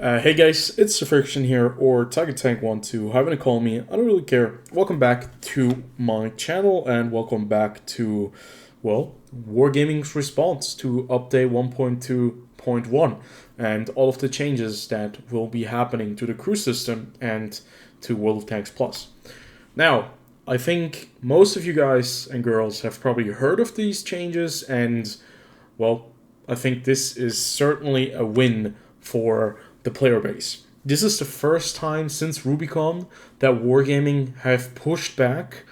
Hey guys, it's the Friction here, or Tiger Tank 12, however you call me, I don't really care. Welcome back to my channel, and welcome back to, well, Wargaming's response to update 1.2.1, and all of the changes that will be happening to the crew system and to World of Tanks Plus. Now, I think most of you guys and girls have probably heard of these changes, and, well, I think this is certainly a win for the player base. This is the first time since Rubicon that Wargaming have pushed back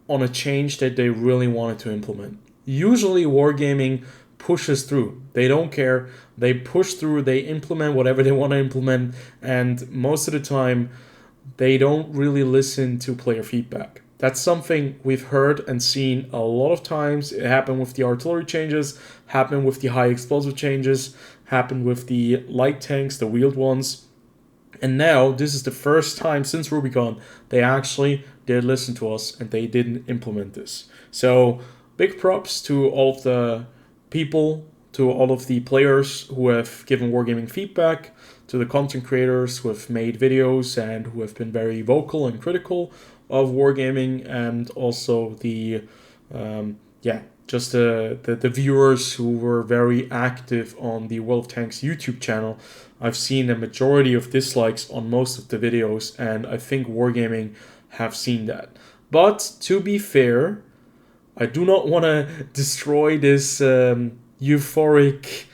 on a change that they really wanted to implement. Usually Wargaming pushes through. They don't care. They push through, they implement whatever they want to implement, and most of the time they don't really listen to player feedback. That's something we've heard and seen a lot of times. It happened with the artillery changes, happened with the high explosive changes, happened with the light tanks, the wheeled ones. And now, this is the first time since Rubicon they actually did listen to us and they didn't implement this. So, big props to all of the people, to all of the players who have given Wargaming feedback, to the content creators who have made videos and who have been very vocal and critical of Wargaming, and also the the viewers who were very active on the World of Tanks YouTube channel. I've seen a majority of dislikes on most of the videos, and I think Wargaming have seen that. But to be fair, I do not want to destroy this euphoric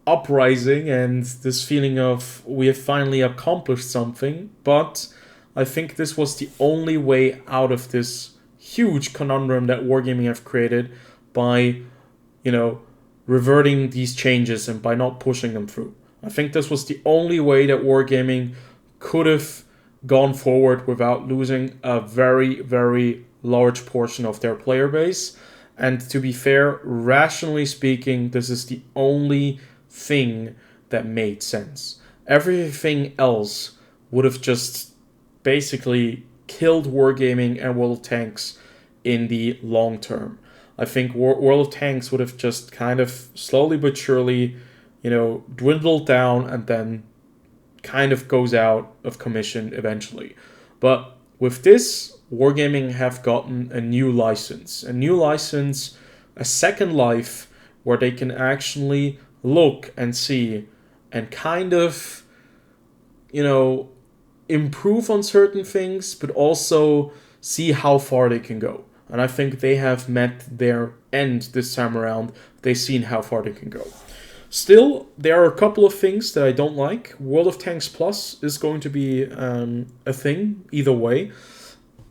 uprising and this feeling of we have finally accomplished something, but I think this was the only way out of this huge conundrum that Wargaming have created by, reverting these changes and by not pushing them through. I think this was the only way that Wargaming could have gone forward without losing a very, very large portion of their player base. And to be fair, rationally speaking, this is the only thing that made sense. Everything else would have just basically killed Wargaming and World of Tanks in the long term. I think World of Tanks would have just kind of slowly but surely, dwindled down and then kind of goes out of commission eventually. But with this, Wargaming have gotten a new license, a second life where they can actually look and see and kind of, improve on certain things, but also see how far they can go. And I think they have met their end this time around. They've seen how far they can go. Still, there are a couple of things that I don't like. World of Tanks Plus is going to be a thing either way.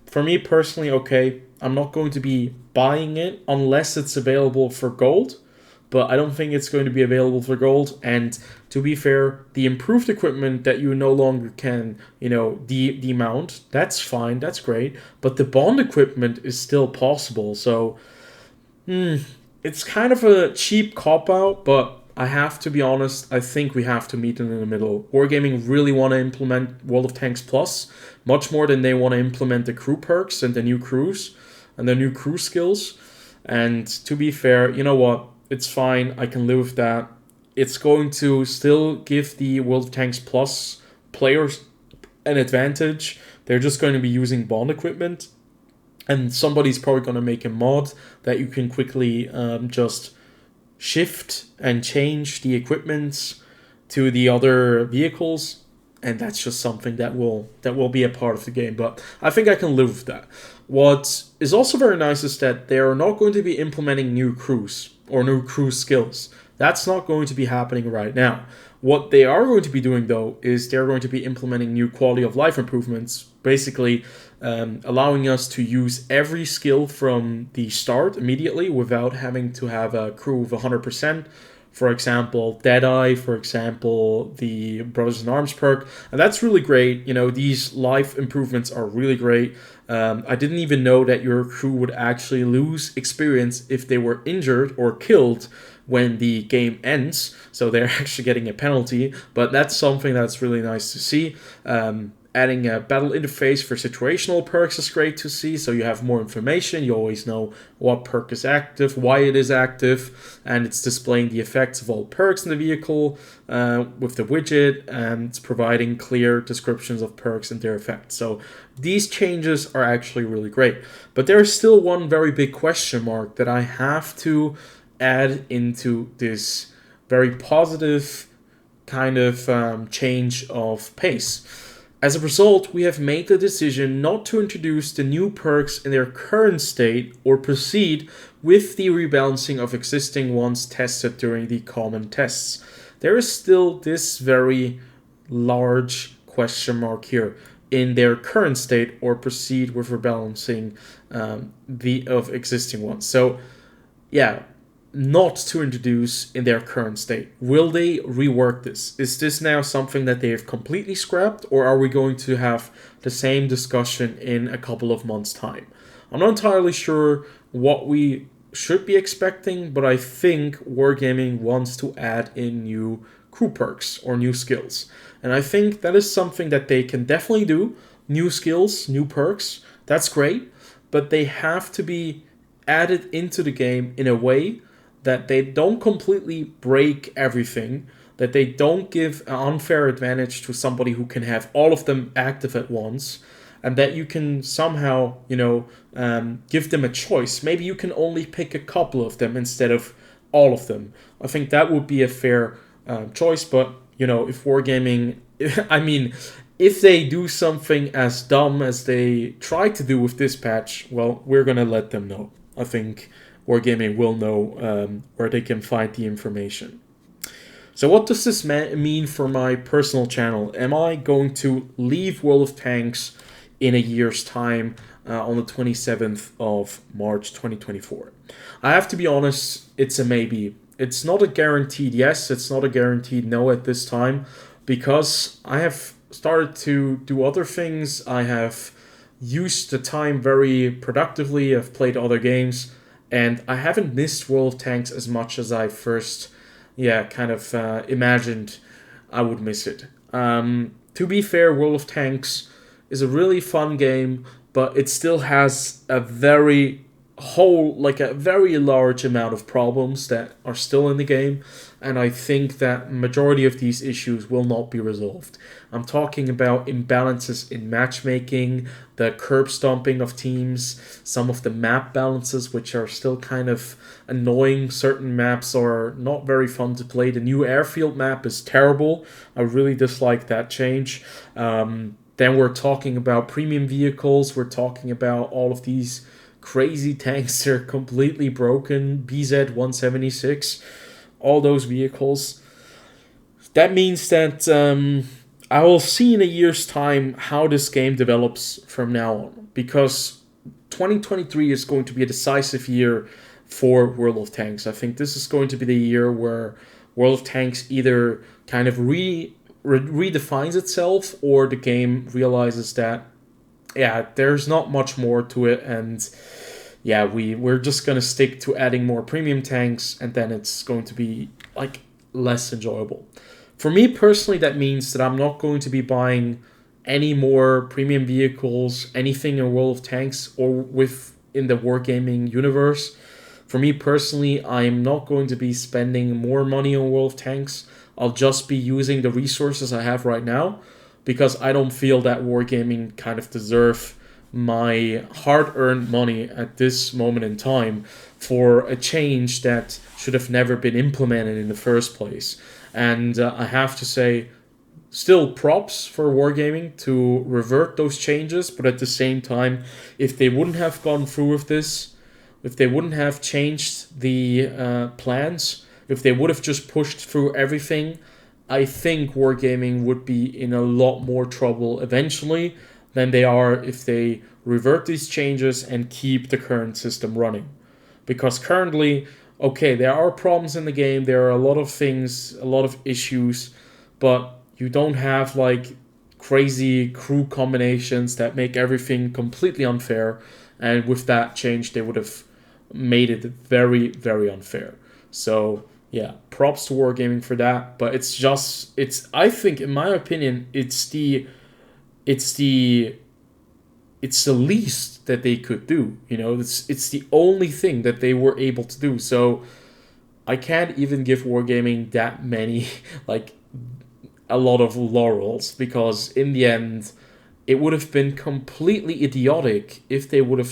For me personally, okay, I'm not going to be buying it unless it's available for gold, but I don't think it's going to be available for gold. And to be fair, the improved equipment that you no longer can, demount, that's fine, that's great. But the bond equipment is still possible. So, it's kind of a cheap cop-out, but I have to be honest, I think we have to meet in the middle. Wargaming really want to implement World of Tanks Plus, much more than they want to implement the crew perks and the new crews and the new crew skills. And to be fair, you know what? It's fine, I can live with that. It's going to still give the World of Tanks Plus players an advantage. They're just going to be using bond equipment, and somebody's probably going to make a mod that you can quickly just shift and change the equipment to the other vehicles, and that's just something that will be a part of the game. But I think I can live with that. What is also very nice is that they are not going to be implementing new crews or new crew skills. That's not going to be happening right now. What they are going to be doing, though, is they're going to be implementing new quality of life improvements, basically allowing us to use every skill from the start immediately without having to have a crew of 100%. For example, Deadeye, for example, the Brothers in Arms perk. And that's really great. These life improvements are really great. I didn't even know that your crew would actually lose experience if they were injured or killed when the game ends. So they're actually getting a penalty. But that's something that's really nice to see. adding a battle interface for situational perks is great to see, so you have more information. You always know what perk is active, why it is active, and it's displaying the effects of all perks in the vehicle with the widget, and it's providing clear descriptions of perks and their effects. So these changes are actually really great. But there is still one very big question mark that I have to add into this very positive kind of change of pace. As a result, we have made the decision not to introduce the new perks in their current state or proceed with the rebalancing of existing ones tested during the common tests. There is still this very large question mark here: in their current state or proceed with rebalancing of existing ones. So yeah, not to introduce in their current state. Will they rework this? Is this now something that they have completely scrapped, or are we going to have the same discussion in a couple of months' time? I'm not entirely sure what we should be expecting, but I think Wargaming wants to add in new crew perks or new skills. And I think that is something that they can definitely do. New skills, new perks, that's great, but they have to be added into the game in a way that they don't completely break everything, that they don't give an unfair advantage to somebody who can have all of them active at once, and that you can somehow, give them a choice. Maybe you can only pick a couple of them instead of all of them. I think that would be a fair choice, but, if Wargaming, I mean, if they do something as dumb as they tried to do with this patch, well, we're going to let them know. I think Wargaming will know where they can find the information. So what does this mean for my personal channel? Am I going to leave World of Tanks in a year's time on the 27th of March 2024? I have to be honest, it's a maybe. It's not a guaranteed yes, it's not a guaranteed no at this time, because I have started to do other things. I have used the time very productively. I've played other games, and I haven't missed World of Tanks as much as I first, imagined I would miss it. To be fair, World of Tanks is a really fun game, but it still has a very large amount of problems that are still in the game, and I think that majority of these issues will not be resolved. I'm talking about imbalances in matchmaking, the curb stomping of teams, some of the map balances, which are still kind of annoying. Certain maps are not very fun to play. The new airfield map is terrible. I really dislike that change. Then we're talking about premium vehicles. We're talking about all of these crazy tanks. They're completely broken. BZ-176, all those vehicles. That means that I will see in a year's time how this game develops from now on, because 2023 is going to be a decisive year for World of Tanks. I think this is going to be the year where World of Tanks either kind of redefines itself, or the game realizes that there's not much more to it, and we're just gonna stick to adding more premium tanks, and then it's going to be less enjoyable. For me personally, that means that I'm not going to be buying any more premium vehicles, anything in World of Tanks or within the Wargaming universe. For me personally, I'm not going to be spending more money on World of Tanks. I'll just be using the resources I have right now, because I don't feel that Wargaming kind of deserve my hard-earned money at this moment in time for a change that should have never been implemented in the first place. And I have to say, still props for Wargaming to revert those changes, but at the same time, if they wouldn't have gone through with this, if they wouldn't have changed the plans, if they would have just pushed through everything, I think Wargaming would be in a lot more trouble eventually than they are if they revert these changes and keep the current system running. Because currently, okay, there are problems in the game, there are a lot of things, a lot of issues, but you don't have crazy crew combinations that make everything completely unfair, and with that change they would have made it very, very unfair. So props to Wargaming for that, but I think, in my opinion, it's the it's the least that they could do. You know, it's the only thing that they were able to do. So I can't even give Wargaming that many like a lot of laurels, because in the end it would have been completely idiotic if they would have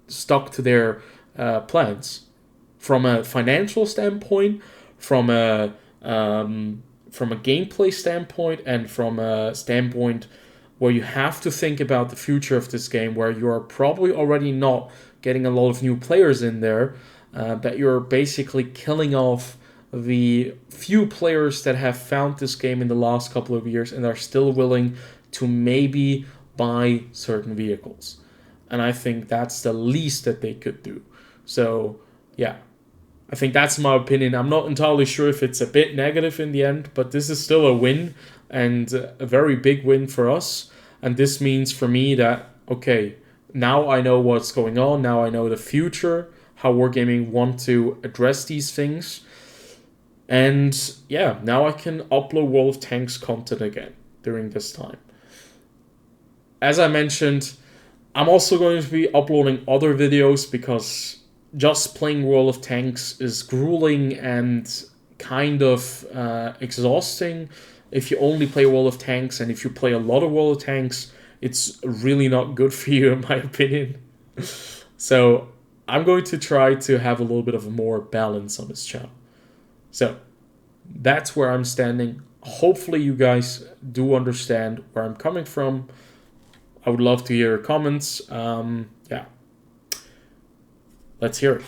stuck to their plans from a financial standpoint, from a gameplay standpoint, and from a standpoint where you have to think about the future of this game, where you are probably already not getting a lot of new players in there, that you're basically killing off the few players that have found this game in the last couple of years and are still willing to maybe buy certain vehicles. And I think that's the least that they could do. So, yeah, I think that's my opinion. I'm not entirely sure if it's a bit negative in the end, but this is still a win, and a very big win for us. And this means for me that, okay, now I know what's going on. Now I know the future, how Wargaming want to address these things. And yeah, now I can upload World of Tanks content again during this time. As I mentioned, I'm also going to be uploading other videos, because just playing World of Tanks is grueling and kind of exhausting. If you only play World of Tanks, and if you play a lot of World of Tanks, it's really not good for you, in my opinion. So I'm going to try to have a little bit of a more balance on this channel. So that's where I'm standing. Hopefully you guys do understand where I'm coming from. I would love to hear your comments. Yeah, let's hear it.